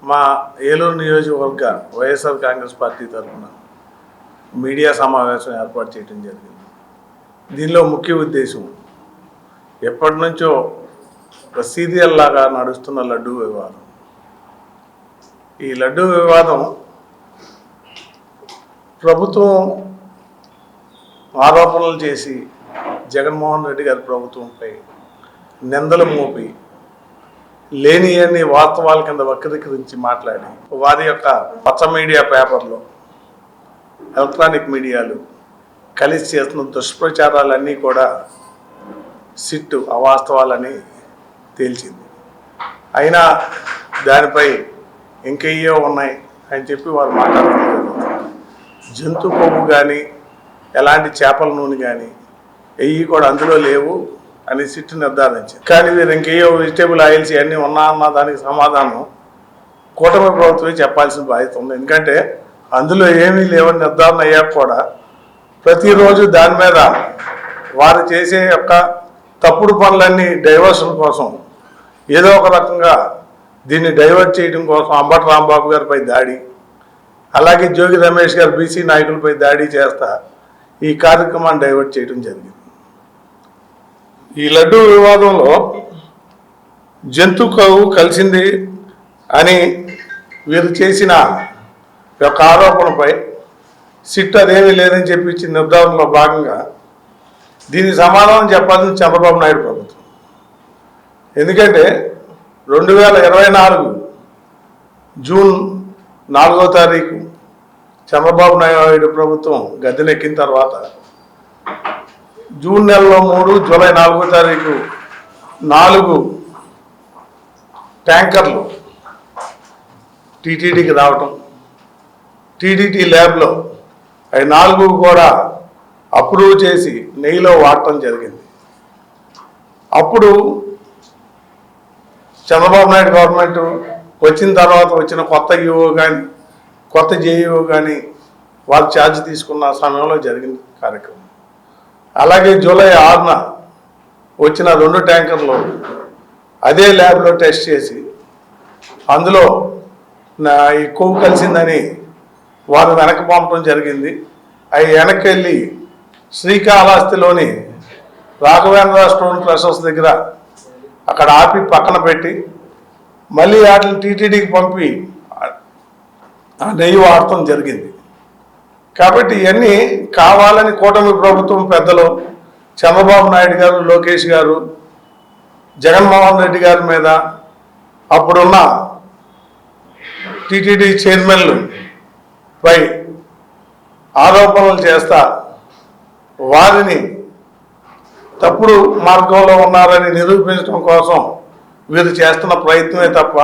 మా ఏలూరు నియోజకవర్గ వైఎస్ఆర్ కాంగ్రెస్ పార్టీ తరఫున మీడియా సమావేశం ఏర్పాటు చేయడం జరిగింది. దీనిలో ముఖ్య ఉద్దేశం ఎప్పటి నుంచో ఒక సీరియల్ లాగా నడుస్తున్న లడ్డూ వివాదం. ఈ లడ్డూ వివాదం ప్రభుత్వం ఆరోపణలు చేసి జగన్మోహన్ రెడ్డి గారి ప్రభుత్వంపై నిందలు మోపి లేని అన్ని వాస్తవాల కింద వక్రీకరించి మాట్లాడి వారి యొక్క పచ్చ మీడియా పేపర్లో ఎలక్ట్రానిక్ మీడియాలు కలిసి చేస్తున్న దుష్ప్రచారాలన్నీ కూడా సిట్టు అవాస్తవాలని తేల్చింది. అయినా దానిపై ఇంకేయో ఉన్నాయి అని చెప్పి వారు మాట్లాడుతున్నారు. జంతు కొవ్వు కానీ ఎలాంటి చేపల నూనె కానీ ఎయ్యి కూడా అందులో లేవు అని సిట్టు నిర్ధారించింది. కానీ వీరు ఇంకేయో వెజిటేబుల్ ఆయిల్స్ ఇవన్నీ ఉన్నా అన్న దానికి సమాధానం కూటమి ప్రభుత్వమే చెప్పాల్సిన బాధ్యత ఉంది. ఎందుకంటే అందులో ఏమీ లేవని నిర్ధారణ అయ్యాక కూడా ప్రతిరోజు దాని మీద వారు చేసే యొక్క తప్పుడు పనులన్నీ డైవర్షన్ కోసం ఏదో ఒక రకంగా దీన్ని డైవర్ట్ చేయడం కోసం అంబటి రాంబాబు గారిపై దాడి, అలాగే జోగి రమేష్ గారు బీసీ నాయకులపై దాడి చేస్తా ఈ కార్యక్రమాన్ని డైవర్ట్ చేయడం జరిగింది. ఈ లడ్డూ వివాదంలో జంతు కొవ్వు కలిసింది అని వీరు చేసిన యొక్క ఆరోపణపై సిట్ అదేమీ లేదని చెప్పించిన నిర్ధారణలో భాగంగా దీనికి సమాధానం చెప్పాల్సింది చంద్రబాబు నాయుడు ప్రభుత్వం. ఎందుకంటే 2024 జూన్ 4వ తారీఖు చంద్రబాబు నాయుడు ప్రభుత్వం గద్దెనెక్కిన తర్వాత జూన్ నెలలో 3, జూలై 4వ తారీఖు 4 ట్యాంకర్లు టీటీడీకి రావటం, టీటీడీ ల్యాబ్లో అవి 4 కూడా అప్రూవ్ చేసి నెయ్యిలో వాడటం జరిగింది. అప్పుడు చంద్రబాబు నాయుడు గవర్నమెంట్ వచ్చిన తర్వాత వచ్చిన కొత్త ఈఓ కానీ కొత్త జేఈఓ కానీ వాళ్ళు ఛార్జ్ తీసుకున్న సమయంలో జరిగిన కార్యక్రమం. అలాగే జూలై 6న వచ్చిన 2 ట్యాంకర్లు అదే ల్యాబ్లో టెస్ట్ చేసి అందులో ఈ కొవ్వు కలిసిందని వారు వెనక్కి పంపడం జరిగింది. అవి వెనక్కి వెళ్ళి శ్రీకాళహస్తిలోని రాఘవేంద్ర స్టోన్ క్రషర్స్ దగ్గర అక్కడ ఆపి పక్కన పెట్టి మళ్ళీ వాటిని టీటీడీకి పంపి ఆ నెయ్యి వాడటం జరిగింది. కాబట్టి ఇవన్నీ కావాలని కూటమి ప్రభుత్వం పెద్దలు చంద్రబాబు నాయుడు గారు, లోకేష్ గారు, జగన్మోహన్ రెడ్డి గారి మీద అప్పుడున్న టీటీడీ చైర్మన్లు పై ఆరోపణలు చేస్తా వారిని తప్పుడు మార్గంలో ఉన్నారని నిరూపించడం కోసం వీరు చేస్తున్న ప్రయత్నమే తప్ప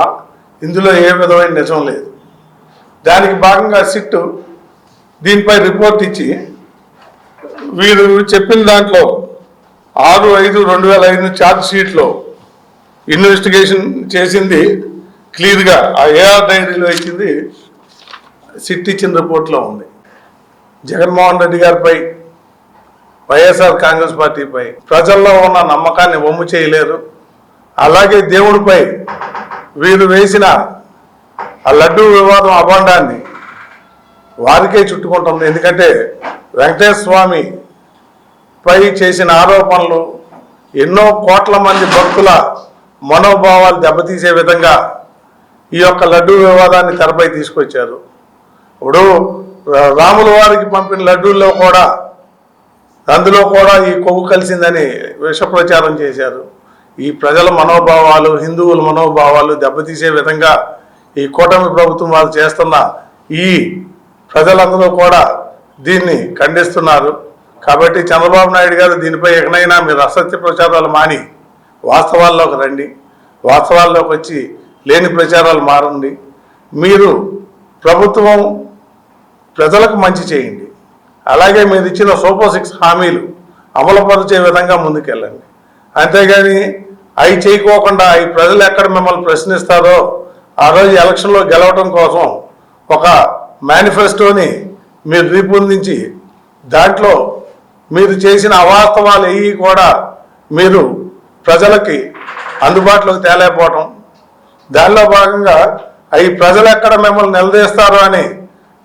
ఇందులో ఏ విధమైన నిజం లేదు. దానికి భాగంగా సిట్టు దీనిపై రిపోర్ట్ ఇచ్చి వీరు చెప్పిన దాంట్లో 6/5/2005 ఛార్జ్ షీట్లో ఇన్వెస్టిగేషన్ చేసింది క్లియర్గా ఆ ఏఆర్ డైరీలో ఇచ్చింది సిట్ ఇచ్చిన రిపోర్ట్లో ఉంది. జగన్మోహన్ రెడ్డి గారిపై, వైఎస్ఆర్ కాంగ్రెస్ పార్టీపై ప్రజల్లో ఉన్న నమ్మకాన్ని వమ్ము చేయలేరు. అలాగే దేవుడిపై వీరు వేసిన ఆ లడ్డూ వివాదం అభాండాన్ని వారికే చుట్టుకుంటుంది. ఎందుకంటే వెంకటేశ్వర స్వామి పై చేసిన ఆరోపణలు ఎన్నో కోట్ల మంది భక్తుల మనోభావాలు దెబ్బతీసే విధంగా ఈ యొక్క లడ్డూ వివాదాన్ని తెరపై తీసుకొచ్చారు. ఇప్పుడు రాముల వారికి పంపిన లడ్డూల్లో కూడా అందులో కూడా ఈ కొవ్వు కలిసిందని విష ప్రచారం చేశారు. ఈ ప్రజల మనోభావాలు, హిందువుల మనోభావాలు దెబ్బతీసే విధంగా ఈ కూటమి ప్రభుత్వం వాళ్ళు చేస్తున్న ఈ ప్రజలందరూ కూడా దీన్ని ఖండిస్తున్నారు. కాబట్టి చంద్రబాబు నాయుడు గారు దీనిపై ఎక్కడైనా మీరు అసత్య ప్రచారాలు మాని వాస్తవాల్లోకి రండి, వాస్తవాల్లోకి వచ్చి లేని ప్రచారాలు మారండి. మీరు ప్రభుత్వం ప్రజలకు మంచి చేయండి. అలాగే మీరు ఇచ్చిన సూపర్ 6 హామీలు అమలుపరిచే విధంగా ముందుకెళ్ళండి. అంతేగాని అవి చేయకోకుండా ఈ ప్రజలు ఎక్కడ మిమ్మల్ని ప్రశ్నిస్తారో ఆ రోజు ఎలక్షన్లో గెలవడం కోసం ఒక మేనిఫెస్టోని మీరు రూపొందించి దాంట్లో మీరు చేసిన అవాస్తవాలు ఏవి కూడా మీరు ప్రజలకి అందుబాటులోకి తేలేకపోవటం, దానిలో భాగంగా అవి ప్రజలు ఎక్కడ మిమ్మల్ని నిలదీస్తారు అని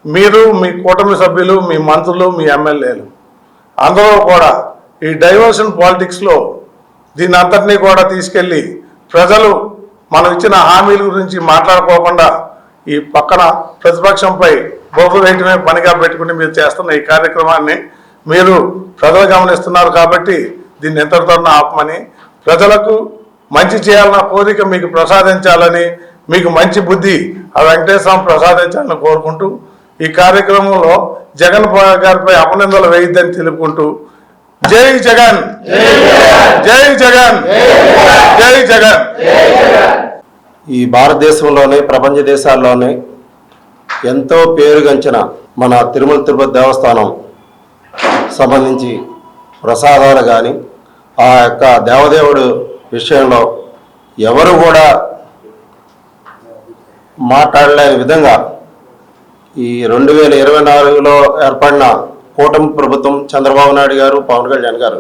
మీరు, మీ కూటమి సభ్యులు, మీ మంత్రులు, మీ ఎమ్మెల్యేలు అందరూ కూడా ఈ డైవర్షన్ పాలిటిక్స్లో దీన్ని అంతటినీ కూడా తీసుకెళ్ళి ప్రజలు మనం ఇచ్చిన హామీల గురించి మాట్లాడుకోకుండా ఈ పక్కన ప్రతిపక్షంపై బోర్డు వేయటమే పనిగా పెట్టుకుని మీరు చేస్తున్న ఈ కార్యక్రమాన్ని మీరు ప్రజలు గమనిస్తున్నారు కాబట్టి దీన్ని ఎంతటితో ఆపమని, ప్రజలకు మంచి చేయాలన్న కోరిక మీకు ప్రసాదించాలని, మీకు మంచి బుద్ధి ఆ వెంకటేశ్వర ప్రసాదించాలని కోరుకుంటూ ఈ కార్యక్రమంలో జగన్ గారిపై అపనిందలు వేయద్దని తెలుపుకుంటూ జై జగన్, జై జగన్, జై జగన్. ఈ భారతదేశంలోనే ప్రపంచ దేశాల్లోనే ఎంతో పేరుగంచిన మన తిరుమల తిరుపతి దేవస్థానం సంబంధించి ప్రసాదాలు కానీ ఆ యొక్క దేవదేవుడు విషయంలో ఎవరు కూడా మాట్లాడలేని విధంగా ఈ 2024లో ఏర్పడిన కూటమి ప్రభుత్వం చంద్రబాబు నాయుడు గారు, పవన్ కళ్యాణ్ గారు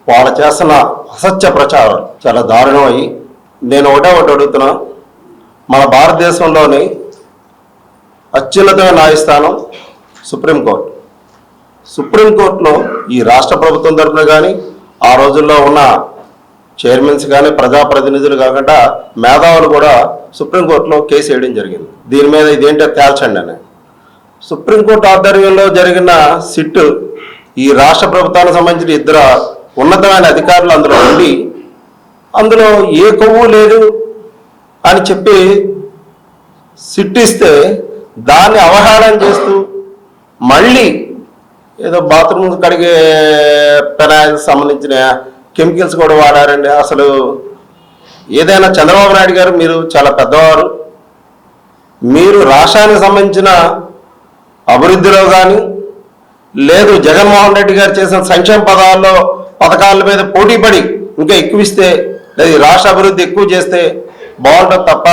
వాళ్ళు చేస్తున్న అసత్య ప్రచారం చాలా దారుణం అయ్యి, నేను ఒకటి అడుగుతున్నా, మన భారతదేశంలోని అత్యున్నతమైన న్యాయస్థానం సుప్రీంకోర్టు. సుప్రీంకోర్టులో ఈ రాష్ట్ర ప్రభుత్వం తరఫున కానీ ఆ రోజుల్లో ఉన్న చైర్మన్స్ కానీ ప్రజాప్రతినిధులు కాకుండా మేధావులు కూడా సుప్రీంకోర్టులో కేసు వేయడం జరిగింది. దీని మీద ఇదేంటో తేల్చండి అని. సుప్రీంకోర్టు ఆధ్వర్యంలో జరిగిన సిట్ ఈ రాష్ట్ర ప్రభుత్వానికి సంబంధించిన ఇద్దరు ఉన్నతమైన అధికారులు అందులో ఉండి అందులో ఏ కొవ్వు లేదు అని చెప్పి సిట్ ఇస్తే దాన్ని అవహేళన చేస్తూ మళ్ళీ ఏదో బాత్రూమ్ కడిగే పెనాయిల్ సంబంధించిన కెమికల్స్ కూడా వాడారండి. అసలు ఏదైనా చంద్రబాబు నాయుడు గారు మీరు చాలా పెద్దవారు, మీరు రాష్ట్రానికి సంబంధించిన అభివృద్ధిలో కానీ లేదు జగన్మోహన్ రెడ్డి గారు చేసిన సంక్షేమ పథకాల మీద పోటీపడి ఇంకా ఎక్కువిస్తే లేదు రాష్ట్ర అభివృద్ధి ఎక్కువ చేస్తే బాగుంటుంది తప్ప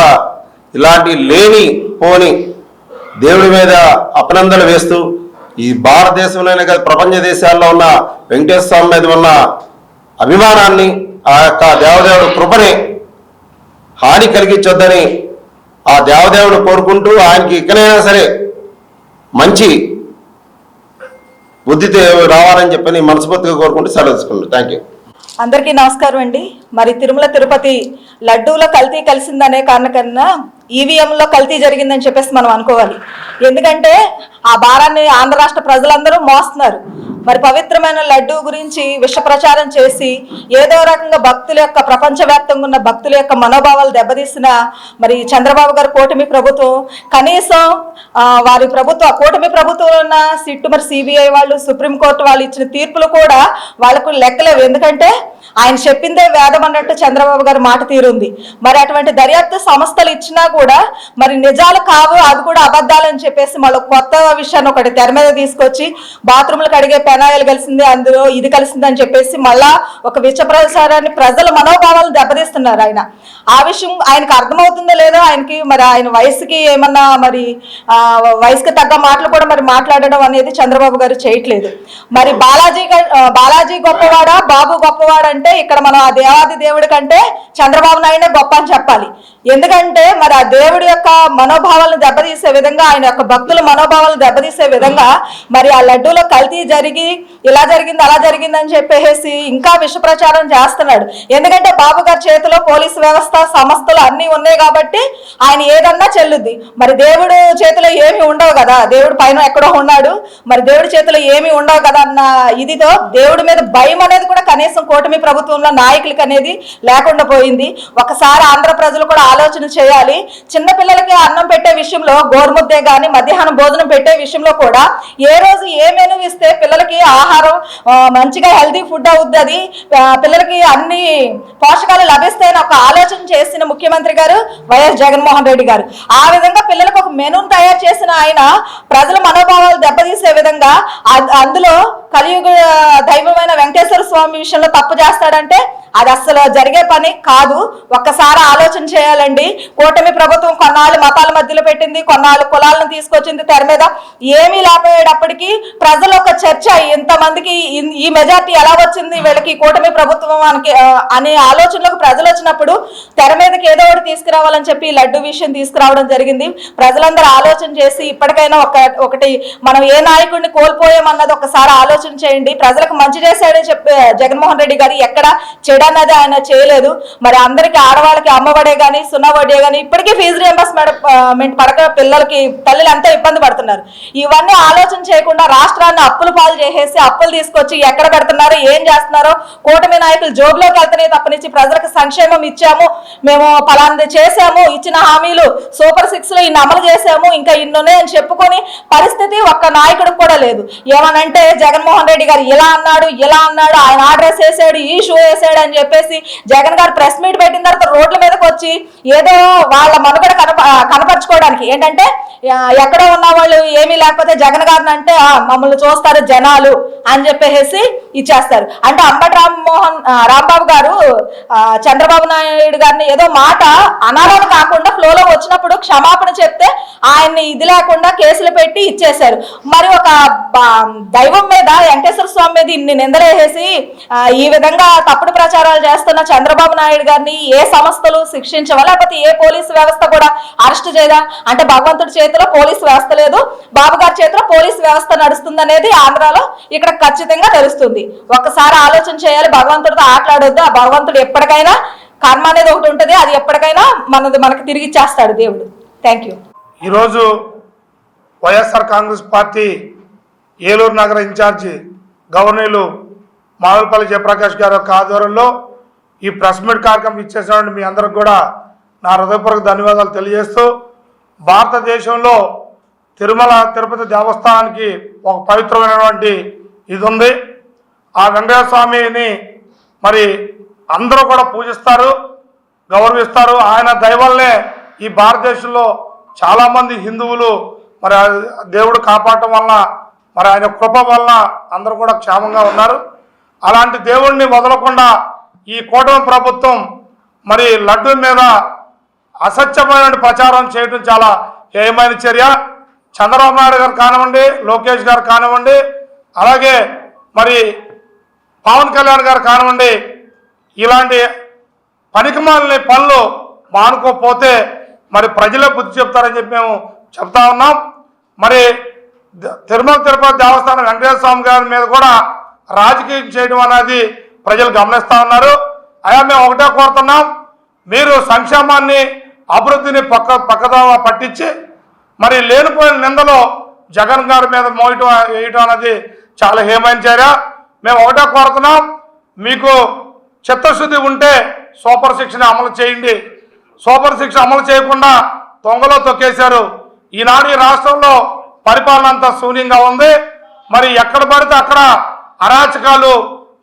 ఇలాంటి లేని పోని దేవుడి మీద అపనందలు వేస్తూ ఈ భారతదేశంలోనే కాదు ప్రపంచ దేశాల్లో ఉన్న వెంకటేశ్వర స్వామి మీద ఉన్న అభిమానాన్ని ఆ యొక్క దేవదేవుడు కృపని హాని కలిగించొద్దని ఆ దేవదేవుడు కోరుకుంటూ ఆయనకి ఇకనైనా సరే మంచి బుద్ధితో రావాలని చెప్పని మనస్ఫూర్తిగా కోరుకుంటూ సెలవు తీసుకున్నాను. Thank you. అందరికీ నమస్కారం అండి. మరి తిరుమల తిరుపతి లడ్డూలో కల్తీ కలిసిందనే కారణం కన్నా ఈవీఎంలో కల్తీ జరిగిందని చెప్పేసి మనం అనుకోవాలి. ఎందుకంటే ఆ భారాన్ని ఆంధ్ర రాష్ట్ర ప్రజలందరూ మోస్తున్నారు. మరి పవిత్రమైన లడ్డూ గురించి విష ప్రచారం చేసి ఏదో రకంగా భక్తుల యొక్క ప్రపంచవ్యాప్తంగా ఉన్న భక్తుల యొక్క మనోభావాలు దెబ్బతీసిన మరి చంద్రబాబు గారు కూటమి ప్రభుత్వం కనీసం వారి ప్రభుత్వం కూటమి ప్రభుత్వంలో ఉన్న సిట్టు మరి సిబిఐ వాళ్ళు సుప్రీంకోర్టు వాళ్ళు ఇచ్చిన తీర్పులు కూడా వాళ్ళకు లెక్కలేవు. ఎందుకంటే ఆయన చెప్పిందే వేదం అన్నట్టు చంద్రబాబు గారు మాట తీరుంది. మరి అటువంటి దర్యాప్తు సంస్థలు ఇచ్చినా కూడా మరి నిజాలు కావు, అవి కూడా అబద్ధాలని చెప్పేసి మళ్ళీ కొత్త విషయాన్ని ఒకటి తెర మీద తీసుకొచ్చి బాత్రూమ్లకు అడిగే పెనాయిల్ కలిసింది, అందులో ఇది కలిసింది అని చెప్పేసి మళ్ళా ఒక విష ప్రచారాన్ని ప్రజల మనోభావాలను దెబ్బతీస్తున్నారు. ఆయన ఆ విషయం ఆయనకు అర్థమవుతుందో లేదో, ఆయనకి మరి ఆయన వయసుకి ఏమన్నా మరి వయసుకి తగ్గ మాటలు కూడా మరి మాట్లాడడం అనేది చంద్రబాబు గారు చేయట్లేదు. మరి బాలాజీ గొప్పవాడా బాబు గొప్పవాడా అంటే ఇక్కడ మనం ఆ దేవాది దేవుడి కంటే చంద్రబాబు నాయుడే గొప్ప అని చెప్పాలి. ఎందుకంటే మరి ఆ దేవుడి యొక్క మనోభావాలను దెబ్బతీసే విధంగా, ఆయన యొక్క భక్తుల మనోభావాలను దెబ్బతీసే విధంగా మరి ఆ లడ్డూలో కల్తీ జరిగి ఇలా జరిగింది అలా జరిగింది అని చెప్పేసి ఇంకా విష ప్రచారం చేస్తున్నాడు. ఎందుకంటే బాబు గారి చేతిలో పోలీసు వ్యవస్థ సంస్థలు అన్నీ ఉన్నాయి కాబట్టి ఆయన ఏదన్నా చెల్లుద్ది. మరి దేవుడు చేతిలో ఏమి ఉండవు కదా, దేవుడు పైన ఎక్కడో ఉన్నాడు, మరి దేవుడి చేతిలో ఏమి ఉండవు కదా అన్న ఇదితో దేవుడి మీద భయం అనేది కూడా కనీసం కూటమి ప్రభుత్వంలో నాయకులకి అనేది లేకుండా పోయింది. ఒకసారి ఆంధ్ర ప్రజలు కూడా ఆలోచన చేయాలి. చిన్నపిల్లలకి అన్నం పెట్టే విషయంలో గోరుముద్దే కానీ మధ్యాహ్నం భోజనం పెట్టే విషయంలో కూడా ఏ రోజు ఏ మెనూ ఇస్తే పిల్లలకి ఆహారం మంచిగా హెల్తీ ఫుడ్ అవుద్ది, అది పిల్లలకి అన్ని పోషకాలు లభిస్తాయని ఒక ఆలోచన చేసిన ముఖ్యమంత్రి గారు వైఎస్ జగన్మోహన్ రెడ్డి గారు. ఆ విధంగా పిల్లలకు ఒక మెనూను తయారు చేసిన ఆయన ప్రజల మనోభావాలు దెబ్బతీసే విధంగా అందులో కలియుగ దైవమైన వెంకటేశ్వర స్వామి విషయంలో తప్పు చేస్తాడంటే అది అస్సలు జరిగే పని కాదు. ఒక్కసారి ఆలోచన చేయాలండి. కూటమి ప్రభుత్వం కొన్నాళ్ళు మతాల మధ్యలో పెట్టింది, కొన్నాళ్ళు కులాలను తీసుకొచ్చింది తెర మీద. ఏమీ లేకపోయేటప్పటికీ ప్రజలు ఒక చర్చ, ఇంతమందికి ఈ మెజార్టీ ఎలా వచ్చింది వీళ్ళకి కూటమి ప్రభుత్వం అనే ఆలోచనలకు ప్రజలు వచ్చినప్పుడు తెర మీదకి ఏదో ఒకటి తీసుకురావాలని చెప్పి లడ్డు విషయం తీసుకురావడం జరిగింది. ప్రజలందరూ ఆలోచన చేసి ఇప్పటికైనా ఒకటి మనం ఏ నాయకుడిని కోల్పోయామన్నది ఒకసారి ఆలోచన చేయండి. ప్రజలకు మంచి చేశాడని చెప్పి జగన్మోహన్ రెడ్డి గారు ఎక్కడ చెడు అన్నది ఆయన చేయలేదు. మరి అందరికి ఆడవాళ్ళకి అమ్మఒడే కానీ సున్నా వడ్డీ కానీ ఇప్పటికీ ఫీజు రియంబర్స్మెంట్ పడక పిల్లలకి తల్లులు ఎంతో ఇబ్బంది పడుతున్నారు. ఇవన్నీ ఆలోచన చేయకుండా రాష్ట్రాన్ని అప్పులు పాలు చేసేసి అప్పులు తీసుకొచ్చి ఎక్కడ పెడుతున్నారో ఏం చేస్తున్నారో కూటమి నాయకులు జోబులోకి వెళ్తున్నాయి తప్పనిచ్చి ప్రజలకు సంక్షేమం ఇచ్చాము, మేము ఫలాంది చేశాము, ఇచ్చిన హామీలు సూపర్ 6 లో ఇన్ని అమలు చేశాము, ఇంకా ఇన్నునే అని చెప్పుకొని పరిస్థితి ఒక్క నాయకుడికి కూడా లేదు. ఏమనంటే జగన్మోహన్ రెడ్డి గారు ఇలా అన్నాడు, ఆయన అడ్రస్ వేసాడు, ఈ షూ వేసాడు అని చెప్పేసి జగన్ గారు ప్రెస్ మీట్ పెట్టిన తర్వాత రోడ్ల మీదకి వచ్చి ఏదో వాళ్ళ మనుగడ కనపరచుకోవడానికి ఏంటంటే ఎక్కడో ఉన్న వాళ్ళు ఏమీ లేకపోతే జగన్ గారిని అంటే మమ్మల్ని చూస్తారు జనాలు అని చెప్పేసి ఇచ్చేస్తారు. అంటే అంబటి రాంబాబు గారు చంద్రబాబు నాయుడు గారిని ఏదో మాట అనాలని కాకుండా ఫ్లోలో వచ్చినప్పుడు క్షమాపణ చెప్తే ఆయన్ని ఇది లేకుండా కేసులు పెట్టి ఇచ్చేశారు. మరి ఒక దైవం మీద వెంకటేశ్వర స్వామి మీద ఇన్ని నిందలేసేసి ఈ విధంగా తప్పుడు ప్రచారాలు చేస్తున్న చంద్రబాబు నాయుడు గారిని ఏ సంస్థలు శిక్షించవా, లేకపోతే ఏ పోలీసు వ్యవస్థ కూడా అరెస్ట్ చేయదా? అంటే భగవంతుడి చేతిలో పోలీసు వ్యవస్థ లేదు, బాబు గారి చేతిలో పోలీసు వ్యవస్థ నడుస్తుంది అనేది ఆంధ్రాలో ఇక్కడ ఖచ్చితంగా తెలుస్తుంది. ఒక్కసారి ఆలోచన చేయాలి. భగవంతుడితో ఆటలాడొద్దు. ఆ భగవంతుడు ఎప్పటికైనా కర్మ అనేది ఒకటి ఉంటుంది, అది ఎప్పటికైనా మనకి తిరిగి ఇచ్చేస్తాడు దేవుడు. Thank you. ఈరోజు వైఎస్ఆర్ కాంగ్రెస్ పార్టీ ఏలూరు నగర ఇన్ఛార్జి గవర్నర్లు మావులపల్లి జయప్రకాష్ గారి యొక్క ఆధ్వర్యంలో ఈ ప్రెస్ మీట్ కార్యక్రమం ఇచ్చేసినటువంటి మీ అందరికి కూడా నా హృదయపూర్వక ధన్యవాదాలు తెలియజేస్తూ, భారతదేశంలో తిరుమల తిరుపతి దేవస్థానానికి ఒక పవిత్రమైనటువంటి ఇది ఉంది. ఆ వెంకటేశ్వర స్వామిని మరి అందరూ కూడా పూజిస్తారు, గౌరవిస్తారు. ఆయన దయవల్లే ఈ భారతదేశంలో చాలామంది హిందువులు మరి దేవుడు కాపాడటం వలన, మరి ఆయన కృప వలన అందరూ కూడా క్షేమంగా ఉన్నారు. అలాంటి దేవుడిని వదలకుండా ఈ కూటమి ప్రభుత్వం మరి లడ్డు మీద అసత్యమైన ప్రచారం చేయడం చాలా హేయమైన చర్య. చంద్రబాబు నాయుడు గారు కానివ్వండి, లోకేష్ గారు కానివ్వండి, అలాగే మరి పవన్ కళ్యాణ్ గారు కానివ్వండి, ఇలాంటి పనికిమాలిన పనులు మానుకోకపోతే మరి ప్రజలే బుద్ధి చెప్తారని చెప్పి మేము చెప్తా ఉన్నాం. మరి తిరుమల తిరుపతి దేవస్థానం వెంకటేశ్వర స్వామి గారి మీద కూడా రాజకీయం చేయడం అనేది ప్రజలు గమనిస్తూ ఉన్నారు. అయ్యా మేము ఒకటే కోరుతున్నాం, మీరు సంక్షేమాన్ని అభివృద్ధిని పక్కదోవ పట్టించి మరి లేనిపోయిన నిందలో జగన్ గారి మీద వేయటం అనేది చాలా హేమైన చర్య. మేము ఒకటే కోరుతున్నాం, మీకు చిత్తశుద్ధి ఉంటే సూపర్ 6ని అమలు చేయండి. సూపర్ 6 అమలు చేయకుండా తొంగలో తొక్కేశారు. ఈనాడు ఈ రాష్ట్రంలో పరిపాలన అంతా శూన్యంగా ఉంది. మరి ఎక్కడ పడితే అక్కడ అరాచకాలు,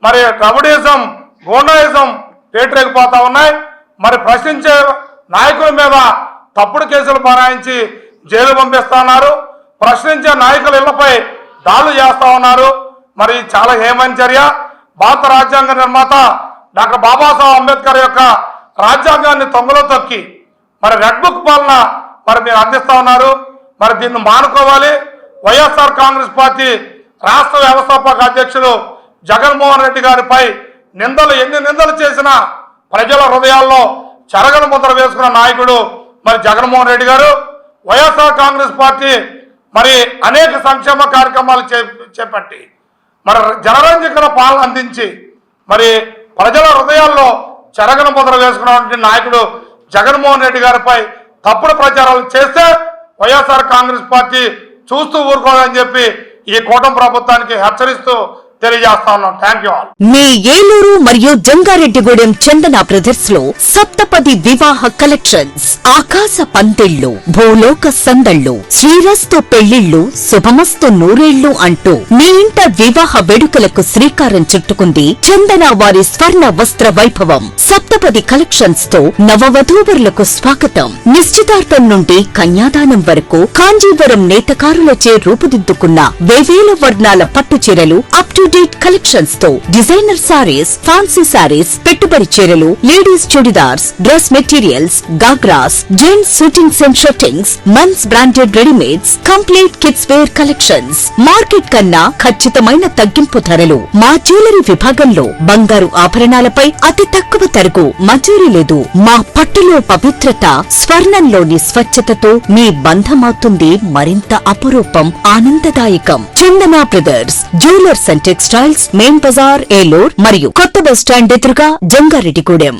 మరి రౌడీజం, గూండాయిజం పేటరేగిపోతా ఉన్నాయి. మరి ప్రశ్నించే నాయకుల మీద తప్పుడు కేసులు బనాయించి జైలు పంపిస్తా ఉన్నారు. ప్రశ్నించే నాయకుల ఇళ్లపై దాడులు చేస్తా ఉన్నారు. మరి చాలా హేమైన చర్య. భారత రాజ్యాంగ నిర్మాత డాక్టర్ బాబాసాహెబ్ అంబేద్కర్ యొక్క రాజ్యాంగాన్ని తొంగలో తొక్కి మరి రెడ్ బుక్ పాలన మరి మీరు అందిస్తా ఉన్నారు. మరి దీన్ని మానుకోవాలి. వైఎస్ఆర్ కాంగ్రెస్ పార్టీ రాష్ట్ర వ్యవస్థాపక అధ్యక్షులు జగన్మోహన్ రెడ్డి గారిపై ఎన్ని నిందలు చేసినా ప్రజల హృదయాల్లో చెరగని ముద్ర వేసుకున్న నాయకుడు మరి జగన్మోహన్ రెడ్డి గారు. వైఎస్ఆర్ కాంగ్రెస్ పార్టీ మరి అనేక సంక్షేమ కార్యక్రమాలు చేపట్టి మరి జనరంజకన పాలన అందించి మరి ప్రజల హృదయాల్లో చెరగని ముద్ర వేసుకున్నటువంటి నాయకుడు జగన్మోహన్ రెడ్డి గారిపై తప్పుడు ప్రచారాలు చేస్తే వైఎస్ఆర్ కాంగ్రెస్ పార్టీ చూస్తూ ఊరుకోదని చెప్పి ఈ కూటమి ప్రభుత్వానికి హెచ్చరిస్తూ తెలియజేస్తా ఉన్నాం. Thank you all. మీ ఏలూరు మరియు జంగారెడ్డిగూడెం చందన బ్రదర్స్ లో సప్తపది వివాహ కలెక్షన్స్, ఆకాశ పందిళ్లు, భూలోక సందళ్లు, శ్రీరస్తు పెళ్లిళ్లు, శుభమస్తు నూరేళ్లు అంటూ మీ ఇంట వివాహ వేడుకలకు శ్రీకారం చుట్టుకుంది చందన వారి స్వర్ణ వస్త్ర వైభవం. సప్తపది కలెక్షన్స్ తో నవవధూవరులకు స్వాగతం. నిశ్చితార్థం నుండి కన్యాదానం వరకు కాంజీవరం నేతకారులచే రూపుదిద్దుకున్న వేవేల వర్ణాల పట్టుచీరలు అప్ టు డేట్ కలెక్షన్స్ తో డిజైనర్ సారీస్, ఫ్యాన్సీ సారీస్, పెట్టుబడి చీరలు, ladies churidars, dress materials, ghagras, gents suitings and shirtings, men's branded readymades, complete kids wear collections. Market కన్నా ఖచ్చితమైన తగ్గింపు ధరలు. మా జ్యువెలరీ విభాగంలో బంగారు ఆభరణాలపై అతి తక్కువ తరకు మజూరీ లేదు. మా పట్టులో పవిత్రత, స్వర్ణంలోని స్వచ్ఛతతో మీ బంధమవుతుంది మరింత అపురూపం, ఆనందదాయకం. Chandana brothers jewellers and textiles, main Bazar, Eluru మరియు కొత్త బస్ స్టాండ్ ఎదురుగా, జంగారెడ్డిగూడెం.